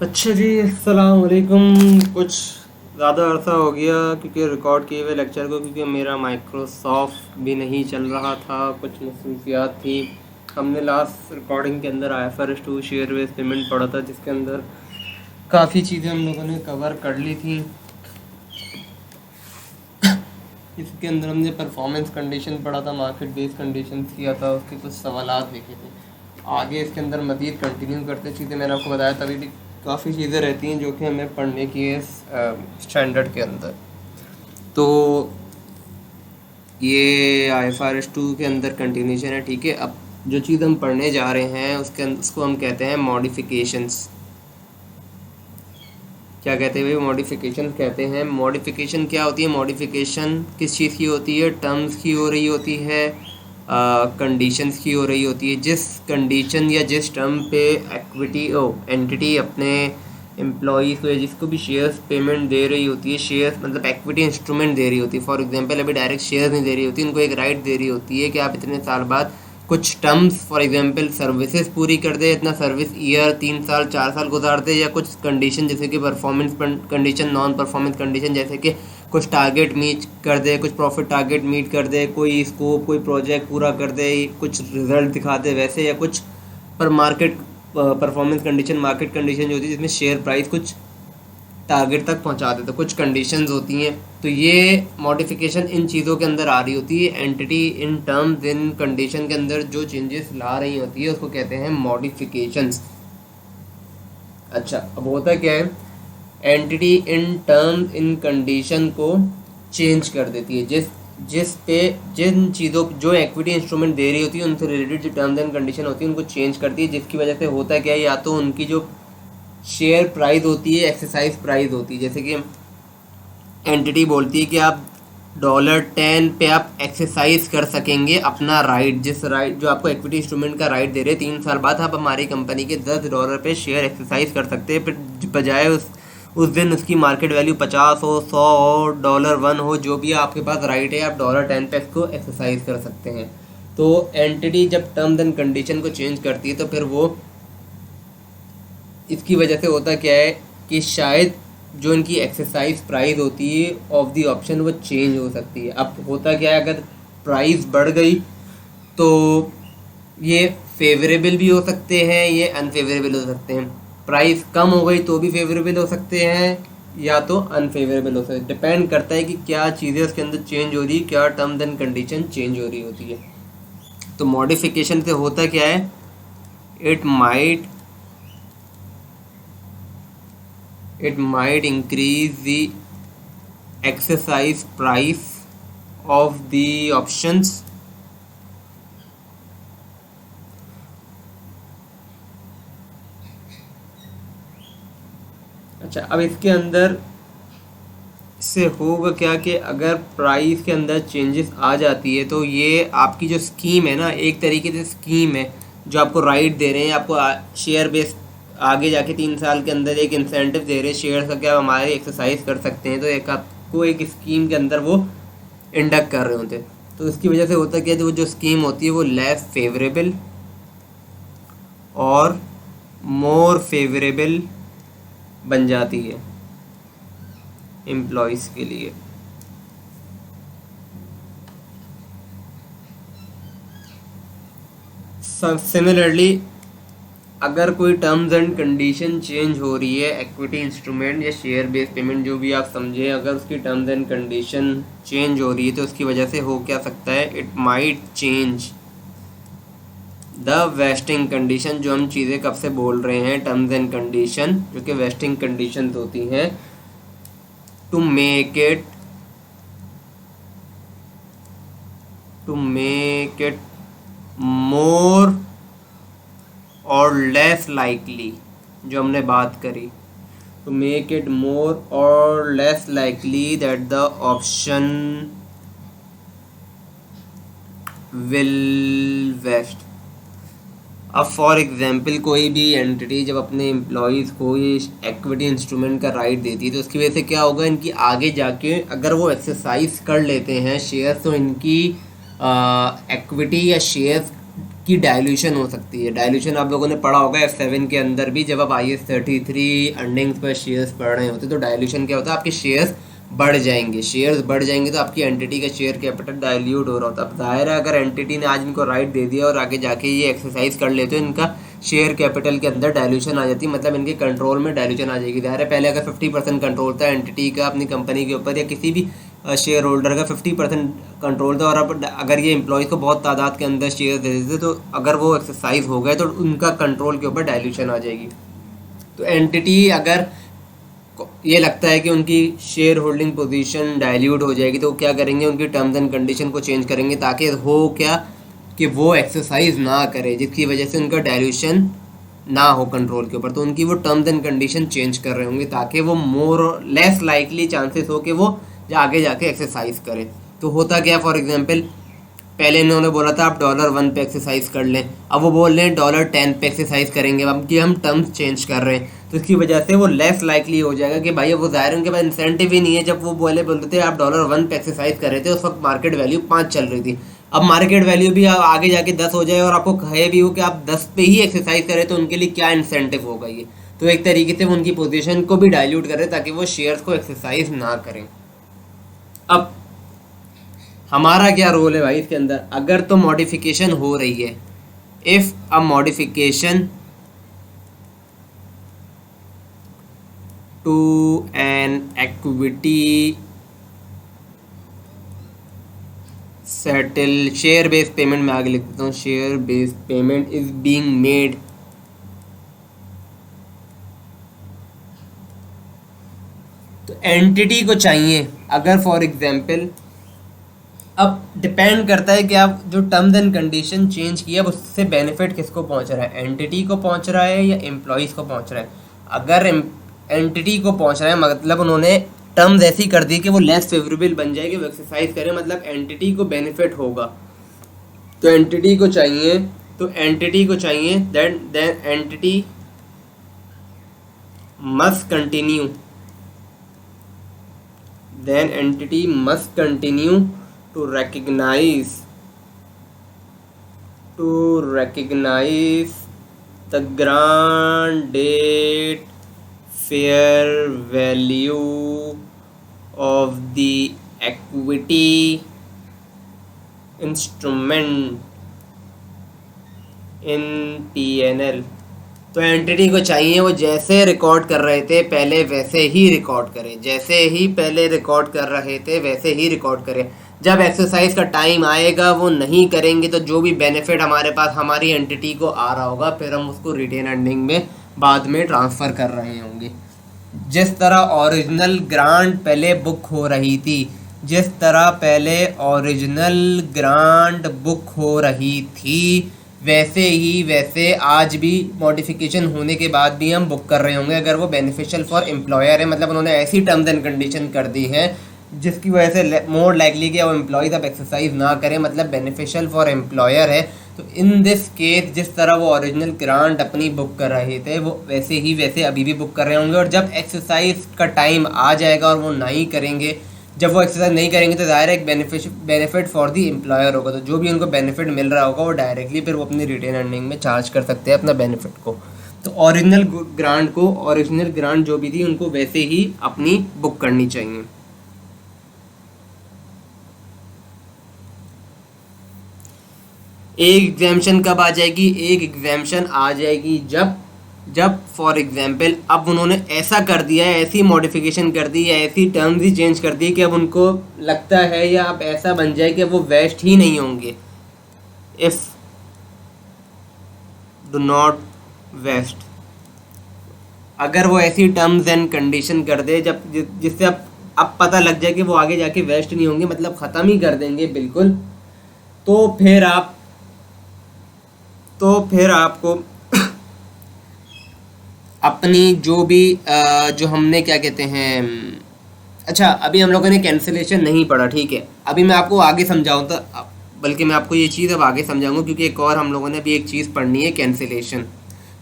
अच्छा जी, अस्सलाम वालेकुम। कुछ ज़्यादा अरसा हो गया क्योंकि रिकॉर्ड किए हुए लेक्चर को, क्योंकि मेरा माइक्रोसॉफ्ट भी नहीं चल रहा था, कुछ मसरूफियात थी। हमने लास्ट रिकॉर्डिंग के अंदर IFRS 2 शेयर बेस पेमेंट पढ़ा था, जिसके अंदर काफ़ी चीज़ें हम लोगों ने कवर कर ली थी। इसके अंदर हमने परफॉर्मेंस कंडीशन पढ़ा था, मार्केट बेस कंडीशन किया था, उसके कुछ सवालात देखे थे। आगे इसके अंदर मज़ीद कंटिन्यू करते चीज़ें मैंने आपको बताया, तभी भी काफ़ी चीज़ें रहती हैं जो कि हमें पढ़ने की है स्टैंडर्ड के अंदर। तो ये IFRS 2 के अंदर कंटिन्यूशन है, ठीक है। अब जो चीज़ हम पढ़ने जा रहे हैं उसको हम कहते हैं मॉडिफिकेशंस। क्या कहते हैं भाई? मॉडिफिकेशन कहते हैं। मॉडिफिकेशन क्या होती है? मॉडिफिकेशन किस चीज़ की होती है? टर्म्स की हो रही होती है, कंडीशंस की हो रही होती है। जिस कंडीशन या जिस टर्म पे इक्विटी एंटिटी अपने एम्प्लॉयज़ को या जिसको भी शेयर्स पेमेंट दे रही होती है, शेयर्स मतलब इक्विटी इंस्ट्रूमेंट दे रही होती है। फॉर एग्जांपल अभी डायरेक्ट शेयर्स नहीं दे रही होती, उनको एक राइट दे रही होती है कि आप इतने साल बाद कुछ टर्म्स, फॉर एग्जांपल सर्विसेज पूरी कर दे, इतना सर्विस ईयर 3 साल 4 साल गुजार दे, या कुछ कंडीशन जैसे कि performance condition, non performance condition, जैसे कि कुछ टारगेट मीट कर दे, कुछ प्रॉफिट टारगेट मीट कर दे, कोई स्कोप कोई प्रोजेक्ट पूरा कर दे, कुछ रिजल्ट दिखा दे वैसे, या कुछ पर market performance condition, market condition जो होती है जिसमें शेयर प्राइस कुछ टारगेट तक पहुंचा देते, कुछ कंडीशंस होती हैं। तो ये मॉडिफिकेशन इन चीज़ों के अंदर आ रही होती है। Entity in terms in condition के अंदर जो चेंजेस ला रही होती है उसको कहते हैं मॉडिफिकेशंस। अच्छा, अब होता क्या है? Entity in terms in condition को चेंज कर देती है। जिस पे जिन चीज़ों जो इक्विटी इंस्ट्रूमेंट दे रही होती है उनसे रिलेटेड जो टर्म्स एंड कंडीशन होती है उनको चेंज करती है, जिसकी वजह से होता क्या है, या तो उनकी जो शेयर प्राइस होती है, एक्सरसाइज प्राइस होती है, जैसे कि एंटिटी बोलती है कि आप $10 पे आप एक्सरसाइज कर सकेंगे अपना राइट, जिस राइट जो आपको इक्विटी इंस्ट्रूमेंट का राइट दे रहे हैं, 3 साल बाद आप हमारी कंपनी के $10 पे शेयर एक्सरसाइज कर सकते हैं। फिर बजाय उस दिन उसकी मार्केट वैल्यू 50 हो, 100 हो, $1 हो, जो भी आपके पास राइट है, आप $10 पे इसको एक्सरसाइज कर सकते हैं। तो एंटिटी जब टर्म्स एंड कंडीशन को चेंज करती है तो फिर वो इसकी वजह से होता क्या है कि शायद जो इनकी एक्सरसाइज प्राइस होती है ऑफ दी ऑप्शन वो चेंज हो सकती है। अब होता क्या है, अगर प्राइस बढ़ गई तो ये फेवरेबल भी हो सकते हैं, ये अनफेवरेबल हो सकते हैं। प्राइस कम हो गई तो भी फेवरेबल हो सकते हैं या तो अनफेवरेबल हो सकते हैं। डिपेंड करता है कि क्या चीज़ें उसके अंदर चेंज हो रही है, क्या टर्म्स एंड कंडीशन चेंज हो रही होती है। तो मॉडिफिकेशन से होता क्या है, it might increase the exercise price of the options अच्छा, अब इसके अंदर से होगा क्या कि अगर प्राइस के अंदर चेंजेस आ जाती है तो ये आपकी जो स्कीम है ना, एक तरीके से स्कीम है जो आपको राइट दे रहे हैं, आपको शेयर बेस आगे जाके 3 साल के अंदर एक इंसेंटिव दे रहे हैं शेयर का, क्या आप हमारी एक्सरसाइज कर सकते हैं। तो एक आपको एक स्कीम के अंदर वो इंडक्ट कर रहे होते हैं। तो इसकी वजह से होता क्या है, जो स्कीम होती है वो लेस फेवरेबल और मोर फेवरेबल बन जाती है एम्प्लॉयज़ के लिए। सिमिलरली अगर कोई टर्म्स एंड कंडीशन चेंज हो रही है, इक्विटी इंस्ट्रूमेंट या शेयर बेस्ड पेमेंट जो भी आप समझें, अगर उसकी टर्म्स एंड कंडीशन चेंज हो रही है तो उसकी वजह से हो क्या सकता है, it might change the wasting condition. जो हम चीज़ें कब से बोल रहे हैं, टर्म्स एंड कंडीशन जो कि वेस्टिंग कंडीशन होती हैं, टू मेक इट मोर और लेस लाइकली, जो हमने बात करी, टू मेक इट मोर और less likely that the option will vest. अब फॉर एग्जांपल कोई भी एंटिटी जब अपने एम्प्लॉयज़ को ये इक्विटी इंस्ट्रूमेंट का राइट देती है तो उसकी वजह से क्या होगा, इनकी आगे जाके अगर वो एक्सरसाइज कर लेते हैं शेयर्स, तो इनकी इक्विटी या शेयर्स की डायल्यूशन हो सकती है। डायल्यूशन आप लोगों ने पढ़ा होगा F7 के अंदर भी, जब आप IS33 अर्निंग्स पर शेयर्स पढ़ रहे होते तो डायल्यूशन क्या होता है, आपके शेयर्स बढ़ जाएंगे। शेयर्स बढ़ जाएंगे तो आपकी एंटिटी का शेयर कैपिटल डाइल्यूट हो रहा होता है। अब जाहिर है अगर एंटिटी ने आज इनको राइट दे दिया और आगे जाके ये एक्सरसाइज कर लेते हो, इनका शेयर कैपिटल के अंदर डायल्यूशन आ जाती है, मतलब इनके कंट्रोल में डायल्यूशन आ जाएगी। जाहिर है पहले अगर 50% कंट्रोल था एंटिटी का अपनी कंपनी के ऊपर या किसी भी शेयर होल्डर का 50% कंट्रोल था, और अब अगर ये एम्प्लॉयज़ को बहुत तादाद के अंदर शेयर दे देते तो अगर वो एक्सरसाइज हो गए तो उनका कंट्रोल के ऊपर डायल्यूशन आ जाएगी। तो एंटिटी अगर ये लगता है कि उनकी शेयर होल्डिंग पोजीशन डाइल्यूट हो जाएगी तो क्या करेंगे, उनकी टर्म्स एंड कंडीशन को चेंज करेंगे ताकि हो क्या कि वो एक्सरसाइज ना करे, जिसकी वजह से उनका डाइल्यूशन ना हो कंट्रोल के ऊपर। तो उनकी वो टर्म्स एंड कंडीशन चेंज कर रहे होंगे ताकि वो मोर लेस लाइकली चांसेस हो कि वो आगे जाके एक्सरसाइज करें। तो होता क्या, फॉर एग्जांपल पहले इन्होंने बोला था आप $1 पे एक्सरसाइज कर लें, अब वो बोल रहे हैं $10 पे एक्सरसाइज करेंगे, अब कि हम टर्म्स चेंज कर रहे हैं। तो इसकी वजह से वो लेस लाइकली हो जाएगा कि भाई वो ज़ाहिर उनके पास इंसेंटिव ही नहीं है। जब वो बोलते थे आप $1 पे एक्सरसाइज कर रहे थे, उस वक्त मार्केट वैल्यू 5 चल रही थी। अब मार्केट वैल्यू भी आगे जाके 10 हो जाए और आपको कहे भी हो कि आप 10 पे ही एक्सरसाइज करें, तो उनके लिए क्या इंसेंटिव होगा ये। तो एक तरीके से वो उनकी पोजीशन को भी डाइल्यूट करें ताकि वो शेयर्स को एक्सरसाइज ना करें। अब हमारा क्या रोल है भाई इसके अंदर, अगर तो मॉडिफिकेशन हो रही है, if a modification to an equity settled share based payment, में आगे लिख देता हूँ, share based payment is being made तो एंटिटी को चाहिए, अगर फॉर एग्जांपल अब डिपेंड करता है कि आप जो टर्म्स एंड कंडीशन चेंज किया उससे बेनिफिट किसको पहुंच रहा है, एंटिटी को पहुंच रहा है या एम्प्लॉयज़ को पहुंच रहा है। अगर एंटिटी को पहुंच रहा है मतलब उन्होंने टर्म्स ऐसी कर दी कि वो लेस फेवरेबल बन जाएगी, वो एक्सरसाइज करें, मतलब एंटिटी को बेनिफिट होगा। तो एंटिटी को चाहिए then entity must continue to recognize the granted fair value of the equity instrument in P&L। तो एंटिटी को चाहिए वो जैसे रिकॉर्ड कर रहे थे पहले वैसे ही रिकॉर्ड करें, जैसे ही पहले रिकॉर्ड कर रहे थे वैसे ही रिकॉर्ड करें। जब एक्सरसाइज का टाइम आएगा वो नहीं करेंगे तो जो भी बेनिफिट हमारे पास हमारी एंटिटी को आ रहा होगा फिर हम उसको रिटेन अर्निंग में बाद में ट्रांसफ़र कर रहे होंगे। जिस तरह ओरिजिनल ग्रांट पहले बुक हो रही थी, वैसे आज भी मॉडिफिकेशन होने के बाद भी हम बुक कर रहे होंगे अगर वो बेनिफिशियल फॉर एम्प्लॉयर है। मतलब उन्होंने ऐसी टर्म्स एंड कंडीशन कर दी है जिसकी वजह से मोर लाइकली कि वो एम्प्लॉयज़ अब एक्सरसाइज ना करें, मतलब बेनिफिशियल फॉर एम्प्लॉयर है। तो इन दिस केस जिस तरह वो ओरिजिनल ग्रांट अपनी बुक कर रहे थे वो वैसे अभी भी बुक कर रहे होंगे, और जब एक्सरसाइज का टाइम आ जाएगा और वो नहीं करेंगे, जब वो एक्सरसाइज नहीं करेंगे तो ज़ाहिर एक बेनिफिट फॉर दी एम्प्लॉयर होगा। तो जो भी उनको बेनिफिट मिल रहा होगा वो डायरेक्टली फिर वो अपनी रिटेन अर्निंग में चार्ज कर सकते हैं अपना बेनिफिट को। तो ओरिजिनल ग्रांट जो भी थी उनको वैसे ही अपनी बुक करनी चाहिए। एक एग्जाम्शन कब आ जाएगी, एक एग्जाम्शन आ जाएगी जब फॉर एग्जाम्पल अब उन्होंने ऐसा कर दिया है, ऐसी मॉडिफिकेशन कर दी है, ऐसी टर्म्स ही चेंज कर दी कि अब उनको लगता है या अब ऐसा बन जाए कि वो वेस्ट ही नहीं होंगे। इफ़ डू नॉट वेस्ट, अगर वो ऐसी टर्म्स एंड कंडीशन कर दे जिससे अब पता लग जाए कि वो आगे जाके वेस्ट नहीं होंगे, मतलब ख़त्म ही कर देंगे बिल्कुल, तो फिर आपको अपनी जो भी जो हमने क्या कहते हैं, अच्छा अभी हम लोगों ने कैंसिलेशन नहीं पढ़ा, ठीक है, अभी मैं आपको आगे समझाऊँ तो बल्कि मैं आपको ये चीज़ अब आगे समझाऊंगा क्योंकि एक और हम लोगों ने अभी एक चीज़ पढ़नी है, कैंसिलेशन।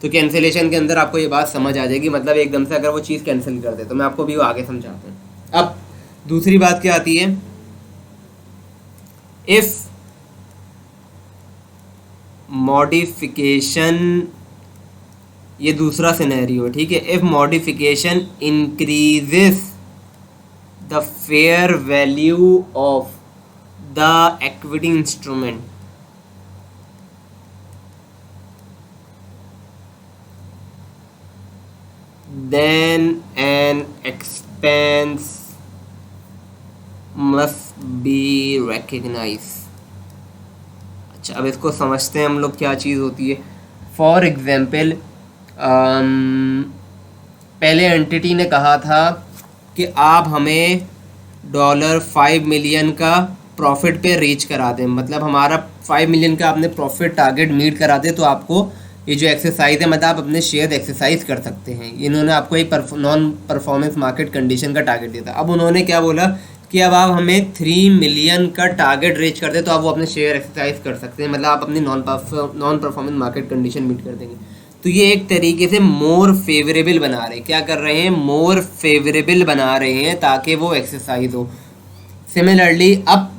तो कैंसिलेशन के अंदर आपको ये बात समझ आ जाएगी, मतलब एकदम से अगर वो चीज़ कैंसिल कर दे, तो मैं आपको भी वो आगे समझाता हूँ। अब दूसरी बात क्या आती है, इफ़ मॉडिफिकेशन, ये दूसरा सिनेरियो, ठीक है। If modification increases the fair value of the equity instrument, then an expense must be recognized। अच्छा, अब इसको समझते हैं हम लोग क्या चीज़ होती है। फॉर एग्जाम्पल, पहले एंटिटी ने कहा था कि आप हमें $5 मिलियन का प्रॉफिट पे रीच करा दें, मतलब हमारा 5 मिलियन का आपने प्रॉफिट टारगेट मीट करा दे तो आपको ये जो एक्सरसाइज है, मतलब आप अपने शेयर एक्सरसाइज कर सकते हैं। इन्होंने आपको एक नॉन परफॉर्मेंस मार्केट कंडीशन का टारगेट दिया था। अब उन्होंने क्या बोला कि अब आप हमें 3 मिलियन का टारगेट रीच कर दे तो आप वो अपने शेयर एक्सरसाइज कर सकते हैं, मतलब आप अपनी non performance market condition meet कर देंगे। तो ये एक तरीके से मोर फेवरेबल बना रहे हैं। क्या कर रहे हैं? मोर फेवरेबल बना रहे हैं ताकि वो एक्सरसाइज हो। सिमिलरली अब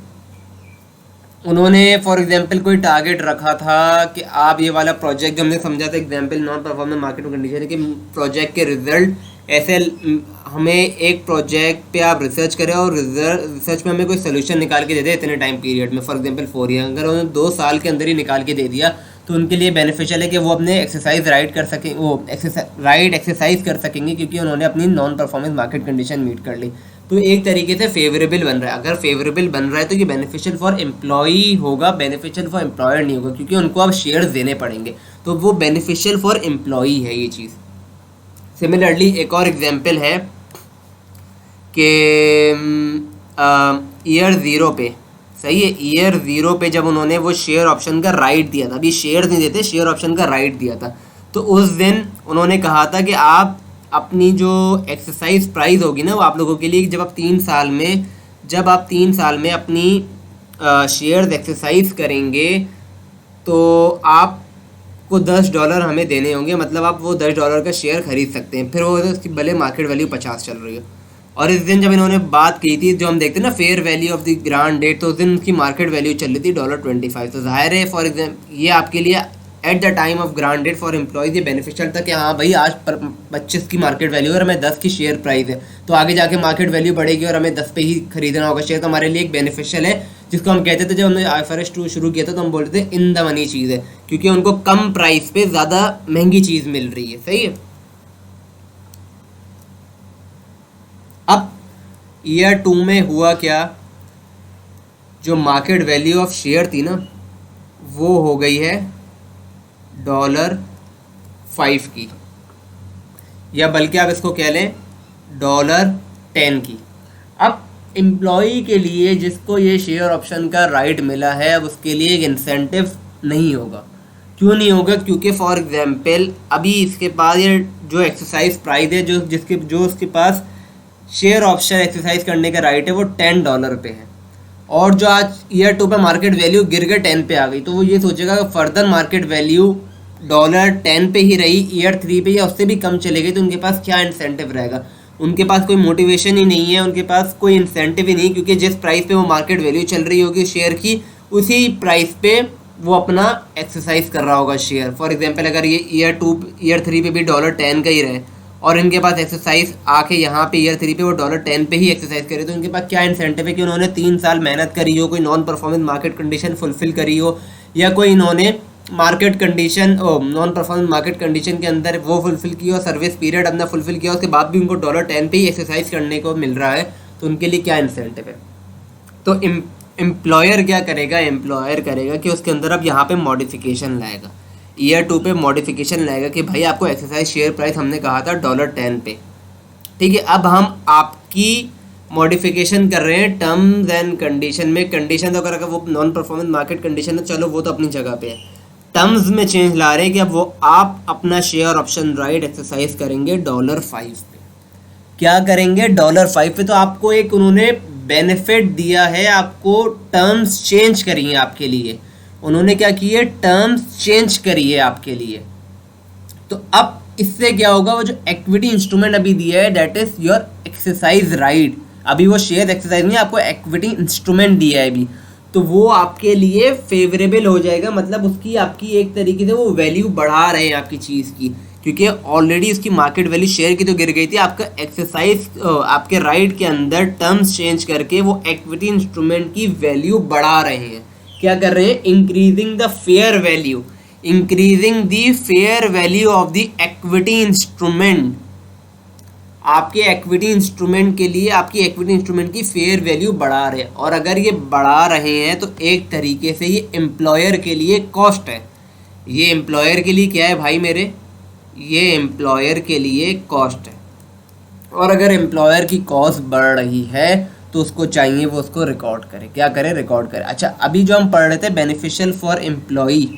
उन्होंने फॉर एग्जांपल कोई टारगेट रखा था कि आप ये वाला प्रोजेक्ट जो हमने समझा था example non performance market condition है कि प्रोजेक्ट के रिजल्ट ऐसे, हमें एक प्रोजेक्ट पे आप रिसर्च करें और रिसर्च में हमें कोई सोल्यूशन निकाल के दे दे इतने टाइम पीरियड में, फॉर एग्जांपल 4 ईयर। अगर उन्होंने 2 साल के अंदर ही निकाल के दे दिया तो उनके लिए बेनिफिशियल है कि वो अपने एक्सरसाइज राइट कर सकें, वो एक्सरसाइज कर सकेंगे क्योंकि उन्होंने अपनी non performance market condition meet कर ली। तो एक तरीके से फेवरेबल बन रहा है। अगर फेवरेबल बन रहा है तो ये बेनिफिशियल फॉर एम्प्लॉई होगा, बेनिफिशियल फॉर एम्प्लॉयर नहीं होगा क्योंकि उनको अब शेयर्स देने पड़ेंगे। तो वो बेनिफिशियल फॉर एम्प्लॉई है ये चीज़। सिमिलरली एक और एग्जांपल है कि ईयर 0 पे, सही है, ईयर 0 पे जब उन्होंने वो शेयर ऑप्शन का राइट दिया था, अभी शेयर नहीं देते, शेयर ऑप्शन का राइट दिया था, तो उस दिन उन्होंने कहा था कि आप अपनी जो एक्सरसाइज प्राइस होगी ना वो आप लोगों के लिए, जब आप 3 साल में अपनी शेयर्स एक्सरसाइज करेंगे तो आपको $10 हमें देने होंगे, मतलब आप वो $10 का शेयर खरीद सकते हैं। फिर वो उसकी भले मार्केट वैल्यू 50 चल रही है। और इस दिन जब इन्होंने बात की थी, जो हम देखते हैं ना fair value of the grant date, तो उस दिन उसकी मार्केट वैल्यू चल रही थी $25। तो जाहिर है फॉर एग्जाम्पल ये आपके लिए at the time of grant date for employees ये बेनिफिशियल था कि हाँ भाई आज 25 की मार्केट वैल्यू है और हमें 10 की शेयर प्राइस है, तो आगे जाके मार्केट वैल्यू बढ़ेगी और हमें 10 पे ही खरीदना होगा शेयर, तो हमारे लिए एक बेनिफिशियल है, जिसको हम कहते थे जब हमने IFRS 2 शुरू किया था तो हम बोलते थे इन द मनी चीज़ है, क्योंकि उनको कम प्राइस पे ज़्यादा महंगी चीज़ मिल रही है। सही है। अब ईयर 2 में हुआ क्या, जो मार्केट वैल्यू ऑफ शेयर थी ना वो हो गई है $5 की, या बल्कि आप इसको कह लें $10 की। अब एम्प्लॉई के लिए जिसको ये शेयर ऑप्शन का राइट मिला है, अब उसके लिए एक इंसेंटिव नहीं होगा। क्यों नहीं होगा? क्योंकि फॉर एग्जांपल अभी इसके पास ये जो एक्सरसाइज प्राइस है, जो उसके पास शेयर ऑप्शन एक्सरसाइज करने का राइट है वो $10 पे है, और जो आज ईयर 2 पे मार्केट वैल्यू गिर के 10 पे आ गई, तो वो ये सोचेगा कि फर्दर मार्केट वैल्यू $10 पे ही रही, ईयर 3 पे या उससे भी कम चले गई, तो उनके पास क्या इंसेंटिव रहेगा? उनके पास कोई मोटिवेशन ही नहीं है, उनके पास कोई इंसेंटिव ही नहीं, क्योंकि जिस प्राइस पे वो मार्केट वैल्यू चल रही होगी शेयर की, उसी प्राइस पे वो अपना एक्सरसाइज कर रहा होगा शेयर। फॉर एग्जांपल अगर ये ईयर 3 पे भी $10 का ही रहे और इनके पास एक्सरसाइज आके यहाँ पे ईयर 3 पे वो $10 पे ही एक्सरसाइज करे, तो इनके पास क्या इंसेंटिव है कि उन्होंने 3 साल मेहनत करी हो, कोई non performance market condition fulfil करी हो, या कोई इन्होंने market condition non performance market condition के अंदर वो फुलफिल किया और सर्विस पीरियड अपना फुलफिल किया, उसके बाद भी उनको $10 पे ही एक्सरसाइज करने को मिल रहा है, तो उनके लिए क्या इंसेंटिव है? तो एम्प्लॉयर क्या करेगा? एम्प्लॉयर करेगा कि उसके अंदर अब यहाँ पे मॉडिफिकेशन लाएगा, ईयर 2 पे मॉडिफिकेशन लाएगा कि भाई आपको एक्सरसाइज शेयर प्राइस हमने कहा था $10 पे, ठीक है, अब हम आपकी मॉडिफिकेशन कर रहे हैं टर्म्स एंड कंडीशन में। कंडीशन तो अगर वो नॉन परफॉर्मेंस मार्केट कंडीशन है, चलो वो तो अपनी जगह पे है, टर्म्स में चेंज ला रहे हैं कि अब वो आप अपना शेयर ऑप्शन राइट एक्सरसाइज करेंगे $5 पे। क्या करेंगे? $5 पे। तो आपको एक उन्होंने बेनिफिट दिया है, आपको टर्म्स चेंज करी है आपके लिए, उन्होंने क्या किए? टर्म्स चेंज करी है आपके लिए। तो अब इससे क्या होगा? वो जो इक्विटी इंस्ट्रूमेंट अभी दिया है that is your exercise right, अभी वो शेयर एक्सरसाइज नहीं, आपको इक्विटी इंस्ट्रूमेंट दिया है अभी, तो वो आपके लिए फेवरेबल हो जाएगा, मतलब उसकी आपकी एक तरीके से वो वैल्यू बढ़ा रहे हैं आपकी चीज़ की, क्योंकि ऑलरेडी उसकी मार्केट वैल्यू शेयर की तो गिर गई थी। आपका एक्सरसाइज आपके राइट के अंदर टर्म्स चेंज करके वो इक्विटी इंस्ट्रूमेंट की वैल्यू बढ़ा रहे हैं। क्या कर रहे हैं? Increasing the fair value, increasing the fair value of the equity instrument. आपके इक्विटी इंस्ट्रूमेंट के लिए आपकी इक्विटी इंस्ट्रूमेंट की फेयर वैल्यू बढ़ा रहे हैं, और अगर ये बढ़ा रहे हैं तो एक तरीके से ये एम्प्लॉयर के लिए कॉस्ट है। ये एम्प्लॉयर के लिए क्या है भाई मेरे? ये एम्प्लॉयर के लिए कॉस्ट है, और अगर एम्प्लॉयर की कॉस्ट बढ़ रही है तो उसको चाहिए वो उसको रिकॉर्ड करे। क्या करे? रिकॉर्ड करे। अच्छा, अभी जो हम पढ़ रहे थे बेनिफिशियल फॉर एम्प्लॉई,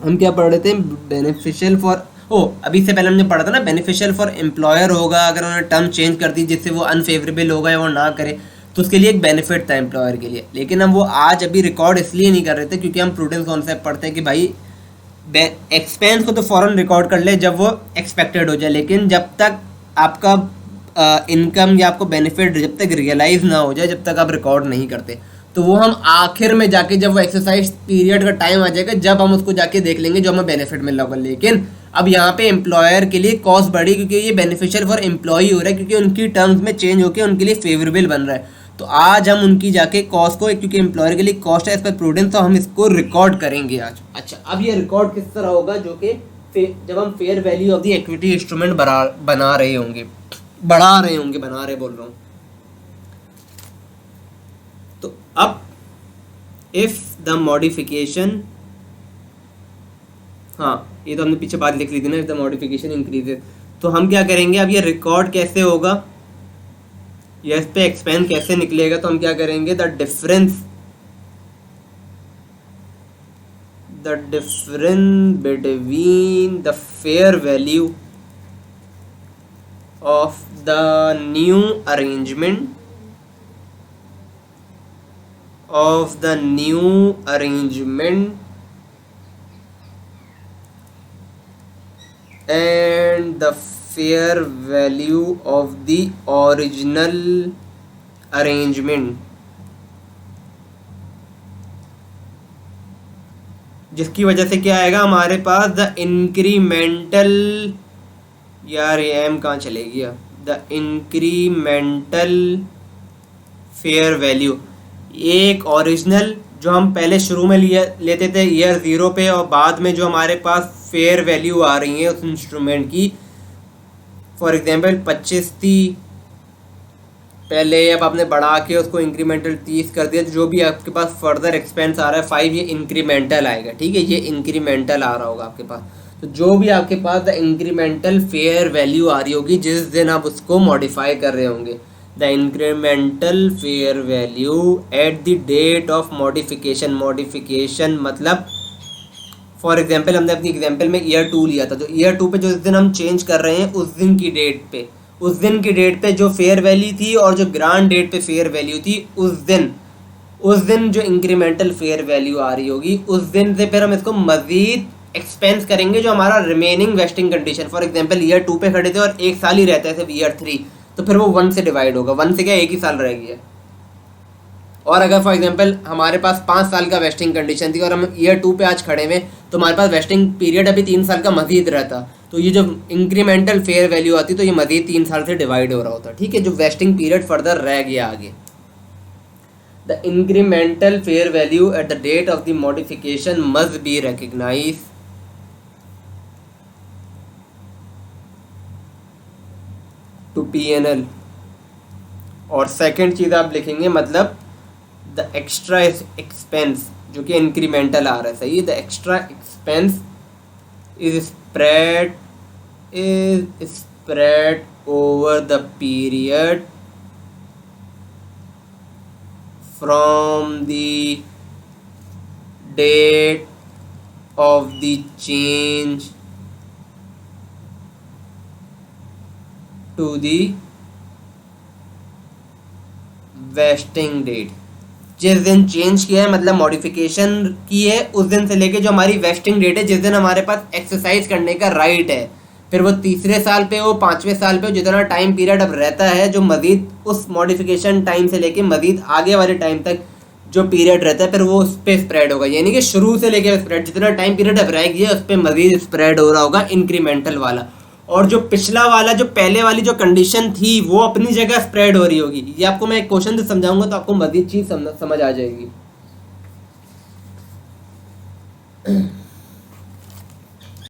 हम क्या पढ़ रहे थे? बेनिफिशियल फॉर अभी से पहले हमने पढ़ा था ना, बेनिफिशियल फॉर एम्प्लॉयर होगा अगर उन्होंने टर्म चेंज कर दी जिससे वो अनफेवरेबल होगा या वो ना करे, तो उसके लिए एक बेनिफिट था एम्प्लॉयर के लिए। लेकिन हम वो आज अभी रिकॉर्ड इसलिए नहीं कर रहे थे क्योंकि हम प्रूडेंस कॉन्सेप्ट पढ़ते हैं कि भाई एक्सपेंस को तो फ़ौरन रिकॉर्ड कर ले जब वो एक्सपेक्टेड हो जाए, लेकिन जब तक आपका इनकम या आपको बेनिफिट जब तक रियलाइज़ ना हो जाए, जब तक आप रिकॉर्ड नहीं करते, तो वो हम आखिर में जाके जब वो एक्सरसाइज पीरियड का टाइम आ जाएगा जब हम उसको जाके देख लेंगे जो हमें बेनिफिट मिल रहा होगा। लेकिन अब यहाँ पे एम्प्लॉयर के लिए कॉस्ट बढ़ी क्योंकि ये बेनिफिशियल फॉर एम्प्लॉई हो रहा है, क्योंकि उनकी टर्म्स में चेंज होकर उनके लिए फेवरेबल बन रहा है। तो आज हम उनकी जाके कॉस्ट को, क्योंकि एम्प्लॉयर के लिए कॉस्ट है इस पर प्रूडेंस, तो हम इसको रिकॉर्ड करेंगे आज। अच्छा, अब ये रिकॉर्ड किस तरह होगा? जो कि जब हम fair value of the equity instrument बना रहे होंगे, बोल रहा हूँ। तो अब इफ द मॉडिफिकेशन, हाँ ये तो हमने पीछे बात लिख ली थी ना, इफ द मॉडिफिकेशन इंक्रीजेज, तो हम क्या करेंगे? अब ये रिकॉर्ड कैसे होगा या इस पे एक्सपेंस कैसे निकलेगा? तो हम क्या करेंगे? The difference between the fair value of the new arrangement and the fair value of the original arrangement, जिसकी वजह से क्या आएगा हमारे पास? द इंक्रीमेंटल, यार ये एम कहाँ चले गया? द इंक्रीमेंटल फेयर वैल्यू, एक ओरिजिनल जो हम पहले शुरू में लेते थे ईयर 0 पे, और बाद में जो हमारे पास फेयर वैल्यू आ रही है उस इंस्ट्रूमेंट की, फॉर एग्जांपल 25 थी पहले, अब आपने बढ़ा के उसको इंक्रीमेंटल 30 कर दिया, तो जो भी आपके पास फर्दर एक्सपेंस आ रहा है 5, ये इंक्रीमेंटल आएगा। ठीक है, ये इंक्रीमेंटल आ रहा होगा आपके पास। तो जो भी आपके पास द इंक्रीमेंटल फेयर वैल्यू आ रही होगी जिस दिन आप उसको मॉडिफाई कर रहे होंगे, the incremental fair value at the date of modification. Modification मतलब फॉर एग्जांपल हमने अपनी एग्जांपल में ईयर 2 लिया था, तो ईयर 2 पे जो दिन हम चेंज कर रहे हैं उस दिन की डेट पे, उस दिन की डेट पे जो फेयर वैल्यू थी और जो ग्रांड डेट पे फेयर वैल्यू थी, उस दिन जो इंक्रीमेंटल फेयर वैल्यू आ रही होगी, उस दिन से फिर हम इसको मज़ीद एक्सपेंस करेंगे जो हमारा remaining wasting condition, for example year 2 पे खड़े थे और 1 साल ही रहता है सिर्फ ईयर 3, तो फिर वो 1 से डिवाइड होगा। 1 से क्या 1 ही साल रह गया। और अगर फॉर एग्जांपल हमारे पास 5 साल का वेस्टिंग कंडीशन थी और हम ईयर 2 पे आज खड़े हुए, तो हमारे पास वेस्टिंग पीरियड अभी 3 साल का मजीद रहता, तो ये जो इंक्रीमेंटल फेयर वैल्यू आती तो ये मजीद 3 साल से डिवाइड हो रहा होता। ठीक है, जो वेस्टिंग पीरियड फर्दर रह गया आगे। The incremental fair value at the date of the modification must be recognise to P&L। और सेकंड चीज़ आप लिखेंगे मतलब द एक्स्ट्रा एक्सपेंस जो कि इंक्रीमेंटल आ रहा है, सही, the extra expense is spread over the period from the date of the change to the vesting date. जिस दिन चेंज किया है मतलब मॉडिफिकेशन की है, उस दिन से लेके जो हमारी वेस्टिंग डेट है, जिस दिन हमारे पास एक्सरसाइज करने का राइट है, फिर वो 3रे साल पे हो, 5वें साल पे हो, जितना टाइम पीरियड अब रहता है, जो मज़ीद उस मॉडिफिकेशन टाइम से लेके मज़ीद आगे वाले टाइम तक जो पीरियड रहता है फिर वो उस पर स्प्रेड होगा, यानी कि शुरू से लेकर स्प्रेड जितना टाइम पीरियड अप्लाई किया उस पर मजीद स्प्रेड हो रहा होगा इंक्रीमेंटल वाला। और जो पिछला वाला जो पहले वाली जो कंडीशन थी वो अपनी जगह स्प्रेड हो रही होगी। ये आपको मैं एक क्वेश्चन से समझाऊंगा तो आपको मजीद चीज समझ आ जाएगी।